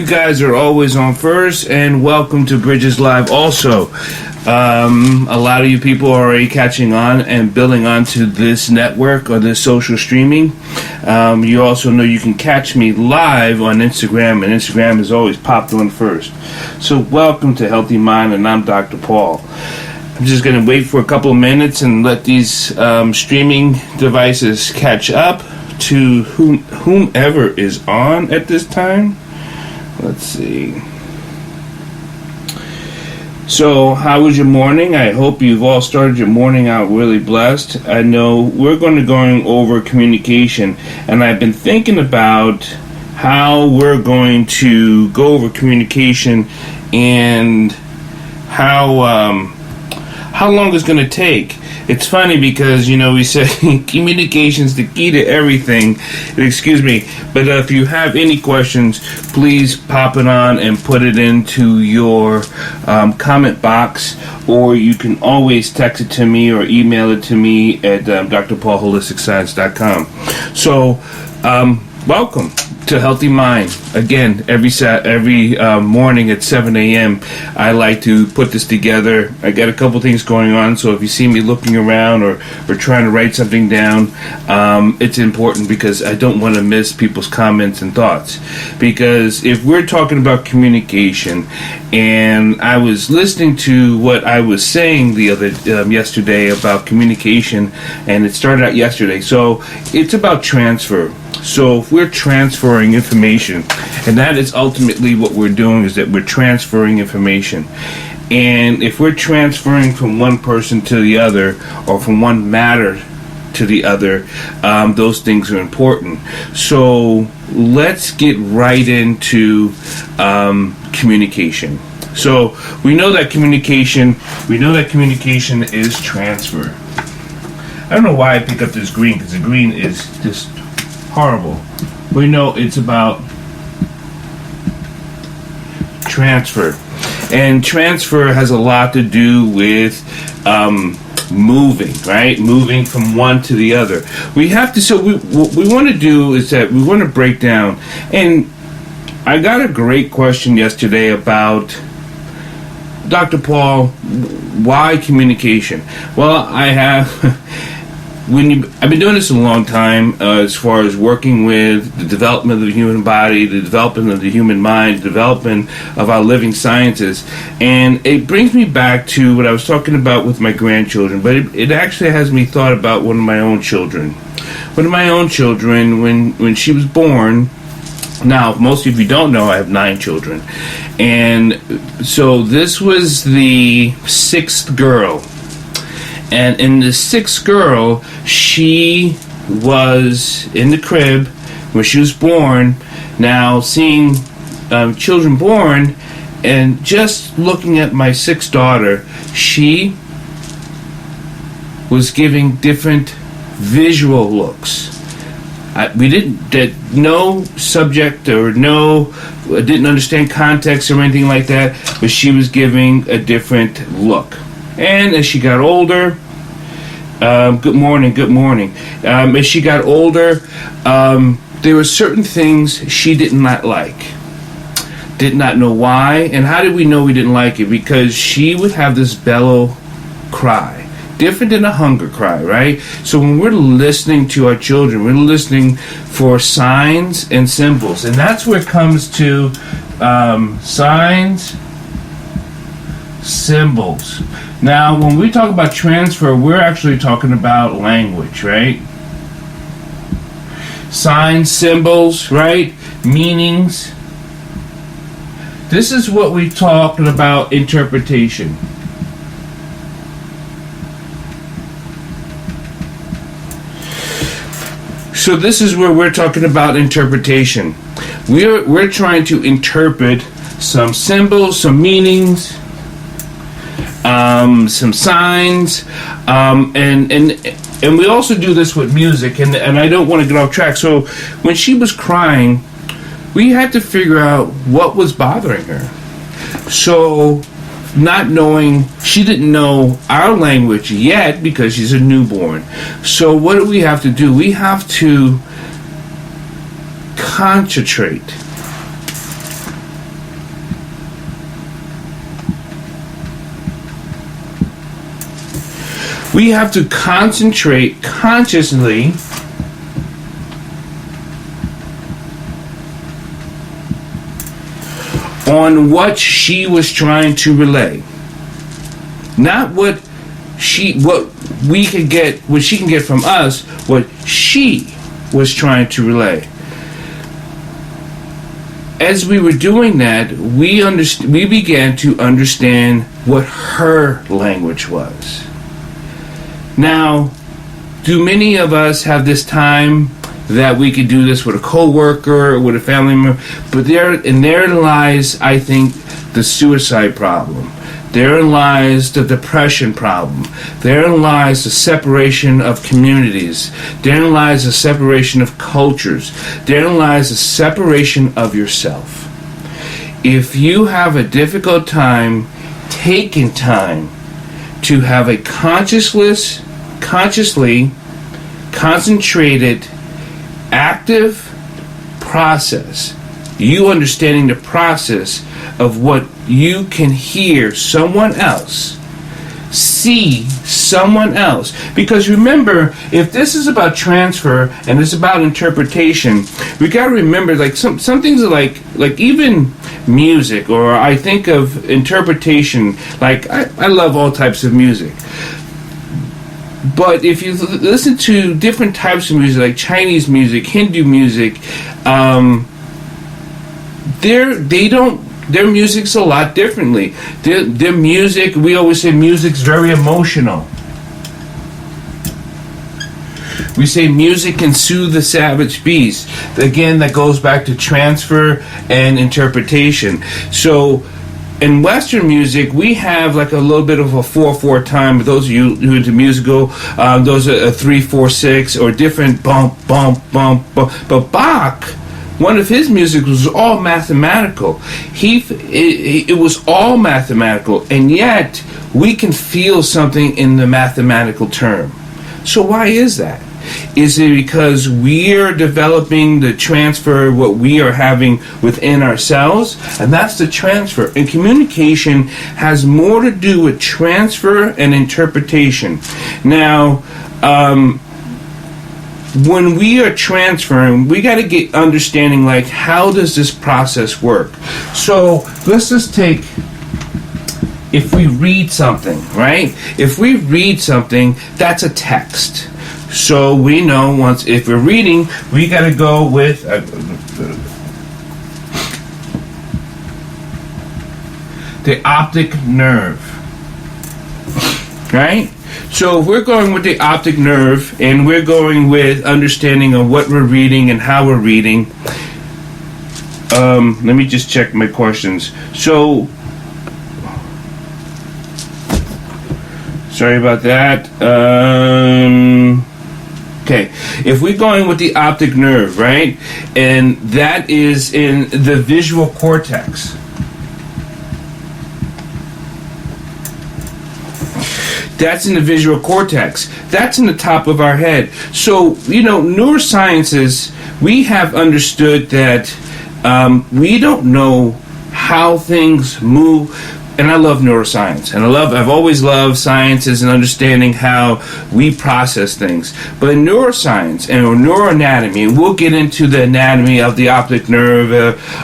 guys are always on first, and welcome to Bridges Live also. A lot of you people are already catching on and building onto this network or this social streaming. You also know you can catch me live on Instagram, and Instagram is always popped on first. So welcome to Healthy Mind, and I'm Dr. Paul. I'm just going to wait for a couple of minutes and let these streaming devices catch up to whomever is on at this time. Let's see. So, how was your morning? I hope you've all started your morning out really blessed. I know we're going to going over communication, and I've been thinking about how we're going to go over communication and how long it's going to take. It's funny because, we say communication's the key to everything. Excuse me. But if you have any questions, please pop it on and put it into your comment box. Or you can always text it to me or email it to me at drpaulholisticscience.com. So, welcome to Healthy Mind. Again, every morning at 7 a.m. I like to put this together. I got a couple things going on, so if you see me looking around or trying to write something down, it's important because I don't want to miss people's comments and thoughts. Because if we're talking about communication, and I was listening to what I was saying yesterday about communication, and it started out yesterday. So it's about transfer. So if we're transferring information, and that is ultimately what we're doing, is that we're transferring information. And if we're transferring from one person to the other, or from one matter to the other, those things are important. So let's get right into communication. So we know that communication is transfer. I don't know why I pick up this green, because the green is just horrible. We know it's about transfer, and transfer has a lot to do with moving, right? Moving from one to the other. We have to. So what we want to do is that we want to break down. And I got a great question yesterday about, Dr. Paul, why communication? Well, I have. I've been doing this a long time, as far as working with the development of the human body, the development of the human mind, the development of our living sciences, and it brings me back to what I was talking about with my grandchildren, but it actually has me thought about one of my own children. One of my own children, when she was born. Now, most of you don't know, I have 9 children, and so this was the 6th girl. And in the 6th girl, she was in the crib when she was born. Now, seeing children born, and just looking at my 6th daughter, she was giving different visual looks. We didn't no subject or didn't understand context or anything like that, but she was giving a different look. And as she got older, good morning. As she got older, there were certain things she did not like. Did not know why. And how did we know we didn't like it? Because she would have this bellow cry. Different than a hunger cry, right? So when we're listening to our children, we're listening for signs and symbols. And that's where it comes to signs, symbols. Now, when we talk about transfer, we're actually talking about language, right? Signs, symbols, right? Meanings. This is what we're talking about, interpretation. So this is where we're talking about interpretation. We're trying to interpret some symbols, some meanings, some signs, and we also do this with music, and I don't want to get off track. So when she was crying, we had to figure out what was bothering her. So not knowing, she didn't know our language yet because she's a newborn. So what do we have to do? We have to concentrate We have to concentrate consciously on what she was trying to relay. Not what she can get from us, what she was trying to relay. As we were doing that, we began to understand what her language was. Now, do many of us have this time that we could do this with a coworker or with a family member? But therein lies, I think, the suicide problem. Therein lies the depression problem. Therein lies the separation of communities. Therein lies the separation of cultures. Therein lies the separation of yourself. If you have a difficult time taking time to have a consciously concentrated, active process, you understanding the process of what you can hear someone else, see someone else. Because remember, if this is about transfer and it's about interpretation, we got to remember, like some things are like even music, or I think of interpretation, like I love all types of music. But if you listen to different types of music, like Chinese music, Hindu music, their music's a lot differently. Their music, we always say music's very emotional. We say music can soothe the savage beast. Again, that goes back to transfer and interpretation. So in Western music, we have like a little bit of a 4/4 time. Those of you who are into musical, those are a 3/4/6 or different bump, bump, bump, bump. But Bach, one of his music was all mathematical. It was all mathematical, and yet we can feel something in the mathematical term. So why is that? Is it because we're developing the transfer, what we are having within ourselves? And that's the transfer. And communication has more to do with transfer and interpretation. Now, when we are transferring, we got to get understanding, like, how does this process work? So let's just take, if we read something, right? If we read something, that's a text. So we know if we're reading, we got to go with the optic nerve, right? So if we're going with the optic nerve and we're going with understanding of what we're reading and how we're reading, let me just check my questions. So, sorry about that. Okay, if we're going with the optic nerve, right, and that is in the visual cortex. That's in the visual cortex. That's in the top of our head. So, neurosciences, we have understood that we don't know how things move. And I love neuroscience, and I've always loved sciences and understanding how we process things. But in neuroscience and neuroanatomy, and we'll get into the anatomy of the optic nerve,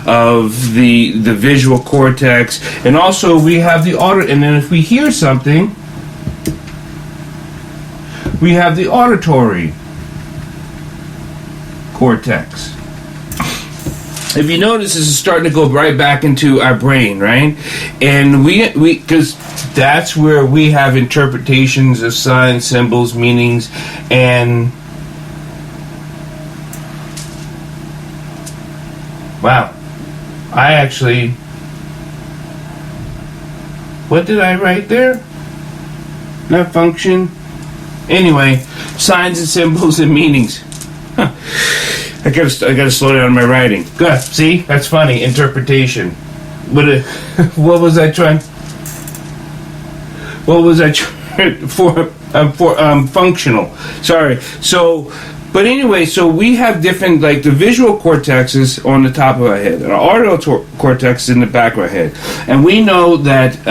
of the visual cortex, and also we have the and then if we hear something, we have the auditory cortex. If you notice, this is starting to go right back into our brain, right? And we because that's where we have interpretations of signs, symbols, meanings, and wow, what did I write there? Not function. Anyway, signs and symbols and meanings. Huh. I gotta slow down my writing. Good. See, that's funny. Interpretation. What was I trying? What was I trying for? Functional. Sorry. So But anyway, so we have different, like the visual cortex is on the top of our head, and our auditory cortex is in the back of our head. And we know that,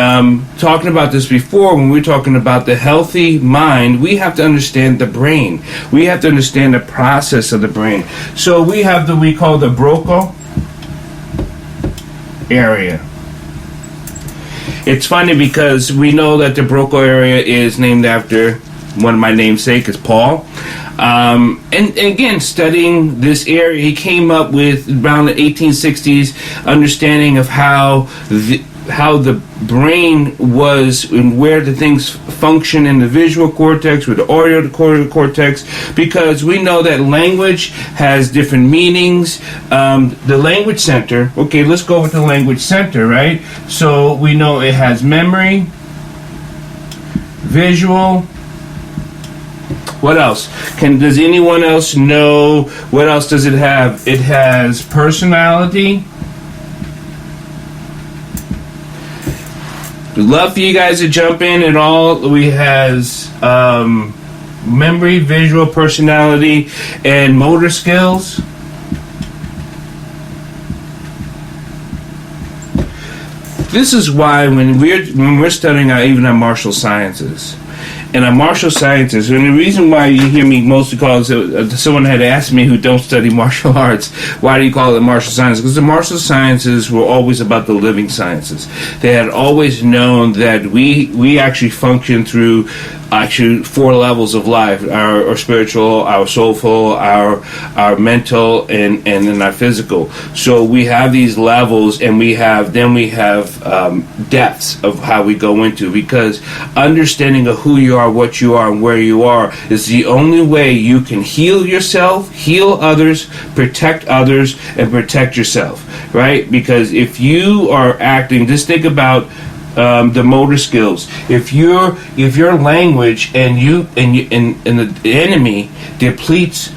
talking about this before, when we're talking about the healthy mind, we have to understand the brain. We have to understand the process of the brain. So we have we call the Broca area. It's funny because we know that the Broca area is named after one of my namesake, is Paul. And again, studying this area, he came up with around the 1860s understanding of how the brain was and where the things function in the visual cortex, with the auditory cortex, because we know that language has different meanings. The language center, okay, let's go with the language center, right? So we know it has memory, visual. What else? Does anyone else know what else does it have? It has personality. We'd love for you guys to jump in at all. We has memory, visual, personality, and motor skills. This is why when we're studying even our martial sciences. And our martial sciences, and the reason why you hear me mostly call it, someone had asked me who don't study martial arts, why do you call it martial sciences? Because the martial sciences were always about the living sciences. They had always known that we actually function through actually 4 levels of life: our spiritual, our soulful, our mental, and then our physical. So we have these levels, and we have depths of how we go into, because understanding of who you are, what you are, and where you are is the only way you can heal yourself, heal others, and protect yourself, right? Because if you are acting, just think about the motor skills. If your language and the enemy depletes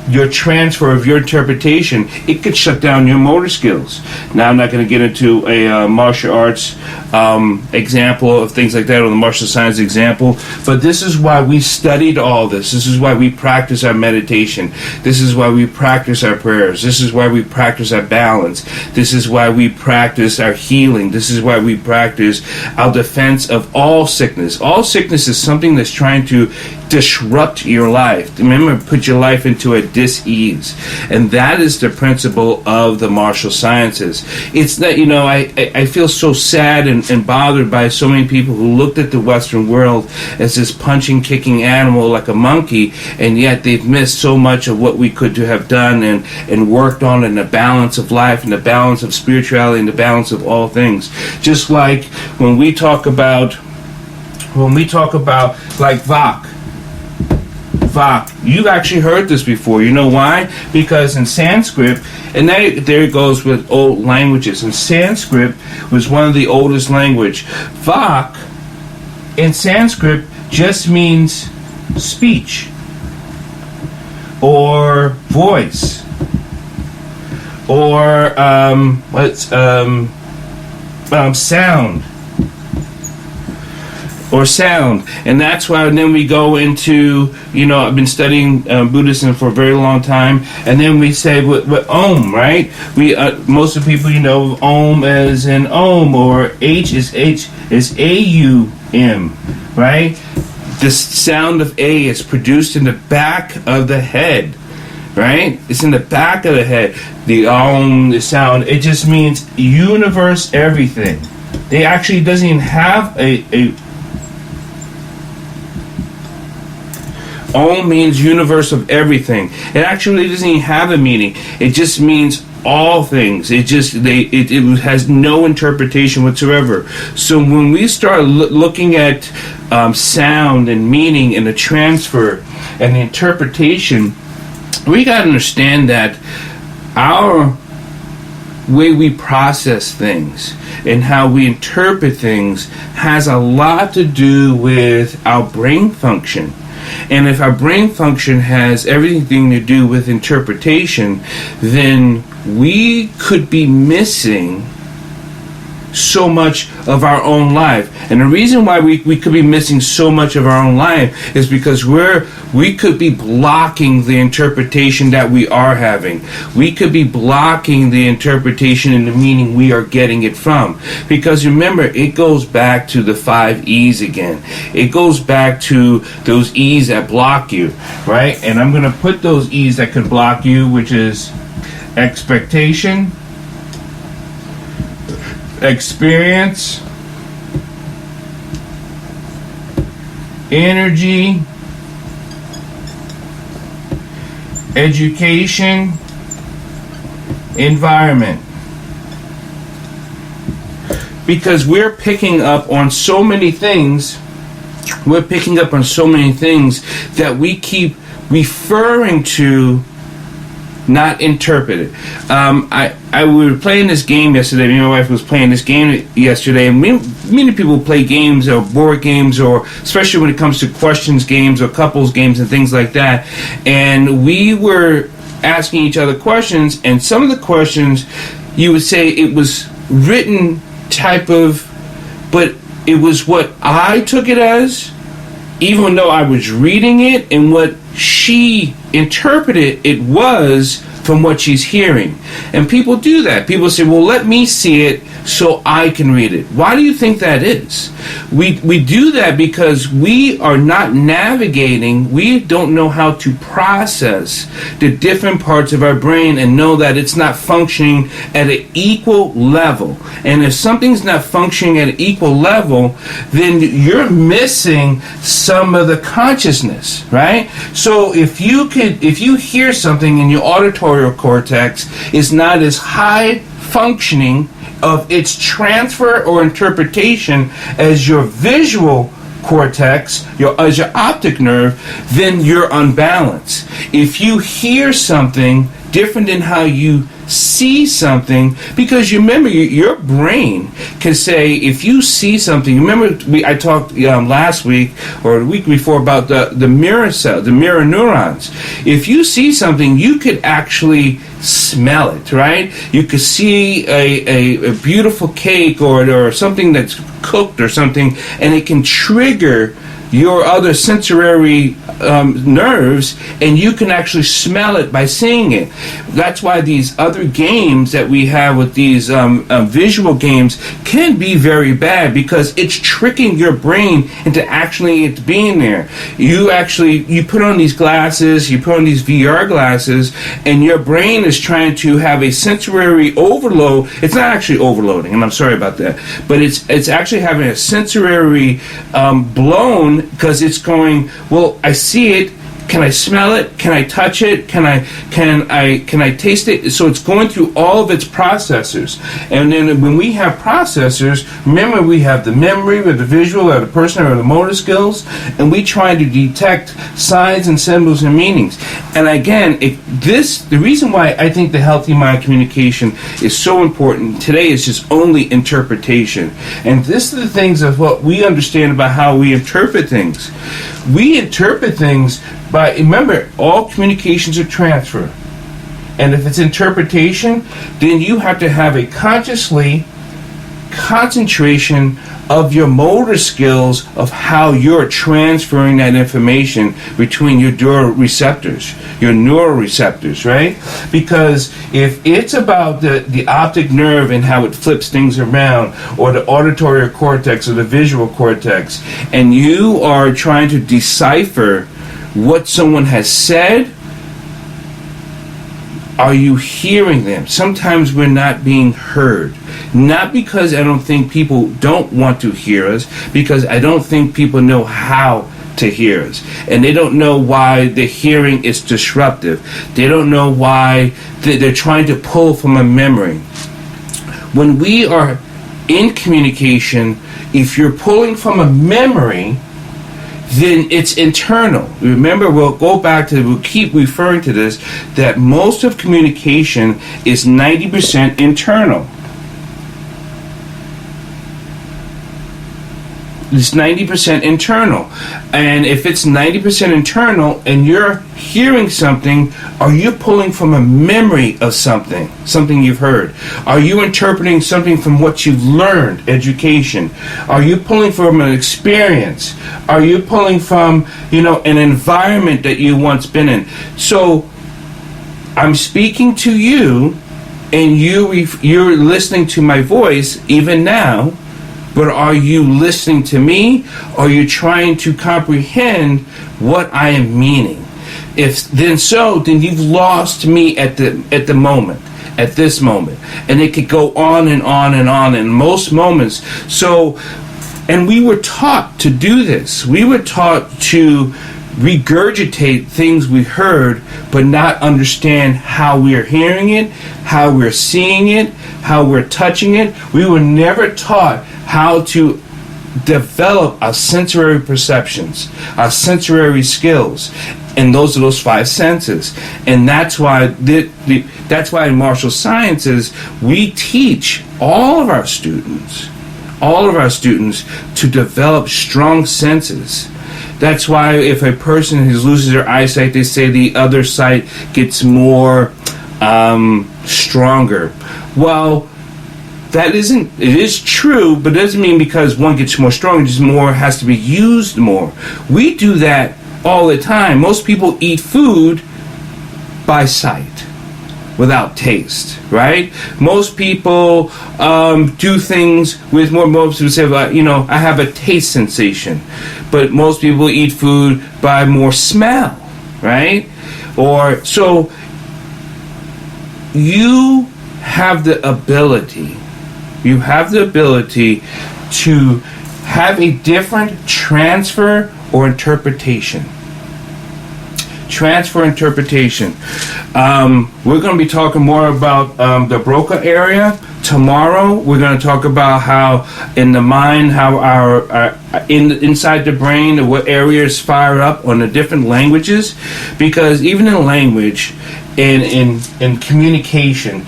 your transfer of your interpretation, it could shut down your motor skills. Now, I'm not going to get into a martial arts example of things like that, or the martial science example, but this is why we studied all this. This is why we practice our meditation. This is why we practice our prayers. This is why we practice our balance. This is why we practice our healing. This is why we practice our defense of all sickness. All sickness is something that's trying to disrupt your life. Remember, put your life into a dis-ease. And that is the principle of the martial sciences. It's that, I feel so sad and bothered by so many people who looked at the Western world as this punching, kicking animal like a monkey, and yet they've missed so much of what we could have done and worked on in the balance of life and the balance of spirituality and the balance of all things. Just like when we talk about like Vak. You've actually heard this before. You know why? Because in Sanskrit, and there it goes with old languages. And Sanskrit was one of the oldest language. Vak in Sanskrit just means speech or voice or sound. Or sound. And that's why then we go into, I've been studying Buddhism for a very long time, and then we say with Om, right? We most of the people, Om as in Om, or H is A-U-M, right? The sound of A is produced in the back of the head, right? It's in the back of the head. The Om, the sound, it just means universe, everything. It actually doesn't even have a Om means universe of everything. It actually doesn't even have a meaning. It just means all things. It has no interpretation whatsoever. So when we start looking at sound and meaning and the transfer and the interpretation, we got to understand that our way we process things and how we interpret things has a lot to do with our brain function. And if our brain function has everything to do with interpretation, then we could be missing so much of our own life. And the reason why we could be missing so much of our own life is because we could be blocking the interpretation that we are having. We could be blocking the interpretation and the meaning we are getting it from. Because remember, it goes back to the 5 E's again. It goes back to those E's that block you, right? And I'm going to put those E's that could block you, which is expectation, experience, energy, education, environment. Because we're picking up on so many things, that we keep referring to, not interpret it. We were playing this game yesterday. Me and my wife was playing this game yesterday, and many people play games or board games, or especially when it comes to questions games or couples games and things like that. And we were asking each other questions, and some of the questions you would say it was written type of, but it was what I took it as, even though I was reading it, and what she interpreted it was from what she's hearing. And people do that. People say, well, let me see it so I can read it. Why do you think that is? We do that because we are not navigating, we don't know how to process the different parts of our brain and know that it's not functioning at an equal level. And if something's not functioning at an equal level, then you're missing some of the consciousness, right? So if you hear something in your auditory cortex is not as high functioning of its transfer or interpretation as your visual cortex, as your optic nerve, then you're unbalanced. If you hear something different than how you see something, because you remember your brain can say, if you see something, remember I talked last week or the week before about the mirror cell, the mirror neurons. If you see something, you could actually smell it, right? You could see a beautiful cake or something that's cooked or something, and it can trigger your other sensory nerves, and you can actually smell it by seeing it. That's why these other games that we have with these visual games can be very bad, because it's tricking your brain into actually it being there. You put on these glasses, you put on these VR glasses, and your brain is trying to have a sensory overload. It's not actually overloading, and I'm sorry about that, but it's actually having a sensory blown, because it's going, well, I see it, can I smell it, can I touch it, can I taste it? So it's going through all of its processors. And then when we have processors, remember, we have the memory, or the visual, or the personal, or the motor skills, and we try to detect signs and symbols and meanings. And again, the reason why I think the healthy mind communication is so important today is just only interpretation. And this is the things of what we understand about how we interpret things. We interpret things by, remember, all communications are transfer. And if it's interpretation, then you have to have a concentration of your motor skills of how you're transferring that information between your neuroreceptors, right? Because if it's about the optic nerve and how it flips things around, or the auditory cortex or the visual cortex, and you are trying to decipher what someone has said, are you hearing them? Sometimes we're not being heard. Not because I don't think people don't want to hear us, because I don't think people know how to hear us. And they don't know why the hearing is disruptive. They don't know why they're trying to pull from a memory. When we are in communication, if you're pulling from a memory, then it's internal. Remember, we'll keep referring to this, that most of communication is 90% internal. It's 90% internal. And if it's 90% internal and you're hearing something, are you pulling from a memory of something you've heard? Are you interpreting something from what you've learned, education? Are you pulling from an experience? Are you pulling from, an environment that you once been in? So I'm speaking to you, and you're listening to my voice even now. But are you listening to me? Are you trying to comprehend what I am meaning? If then you've lost me at the moment, at this moment. And it could go on and on and on in most moments. And we were taught to do this. We were taught to regurgitate things we heard, but not understand how we're hearing it, how we're seeing it, how we're touching it. We were never taught how to develop our sensory perceptions, our sensory skills, and those are those 5 senses. And that's why that's why in martial sciences we teach all of our students to develop strong senses. That's why if a person loses their eyesight, they say the other sight gets more stronger. Well, it is true, but it doesn't mean because one gets more strong, just more has to be used more. We do that all the time. Most people eat food by sight, without taste, right? Most people do things with more. Most people say, I have a taste sensation, but most people eat food by more smell, right? Or so you have the ability. You have the ability to have a different transfer or interpretation. Transfer interpretation. We're going to be talking more about the Broca area. Tomorrow, we're going to talk about how in the mind, how inside the brain, what areas fire up on the different languages. Because even in language, in communication,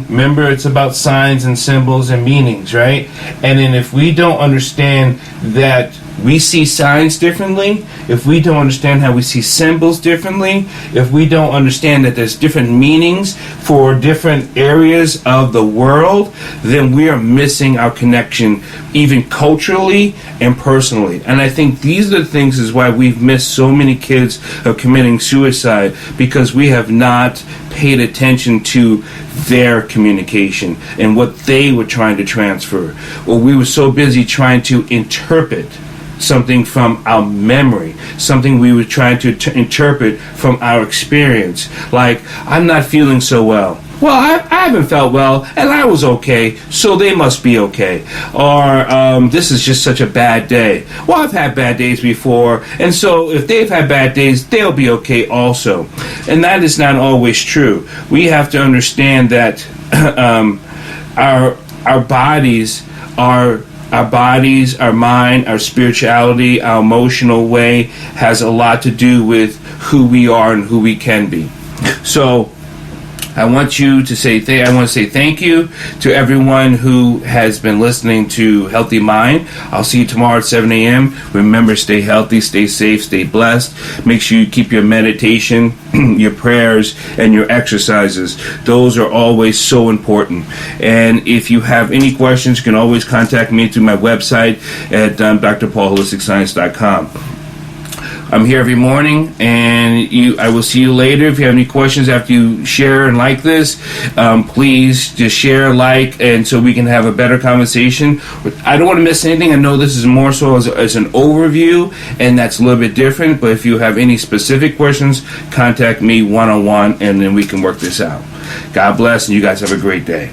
remember, it's about signs and symbols and meanings, right? And then if we don't understand that we see signs differently, if we don't understand how we see symbols differently, if we don't understand that there's different meanings for different areas of the world, then we are missing our connection, even culturally and personally. And I think these are the things is why we've missed so many kids of committing suicide, because we have not paid attention to their communication and what they were trying to transfer. Or we were so busy trying to interpret something from our memory, something we were trying to interpret from our experience. Like, I'm not feeling so well. Well, I haven't felt well, and I was okay, so they must be okay. Or, this is just such a bad day. Well, I've had bad days before, and so if they've had bad days, they'll be okay also. And that is not always true. We have to understand that our bodies, our mind, our spirituality, our emotional way has a lot to do with who we are and who we can be. So I want to say thank you to everyone who has been listening to Healthy Mind. I'll see you tomorrow at 7 a.m. Remember, stay healthy, stay safe, stay blessed. Make sure you keep your meditation, your prayers, and your exercises. Those are always so important. And if you have any questions, you can always contact me through my website at drpaulholisticscience.com. I'm here every morning, and I will see you later. If you have any questions after you share and like this, please just share, like, and so we can have a better conversation. I don't want to miss anything. I know this is more so as an overview, and that's a little bit different, but if you have any specific questions, contact me one-on-one, and then we can work this out. God bless, and you guys have a great day.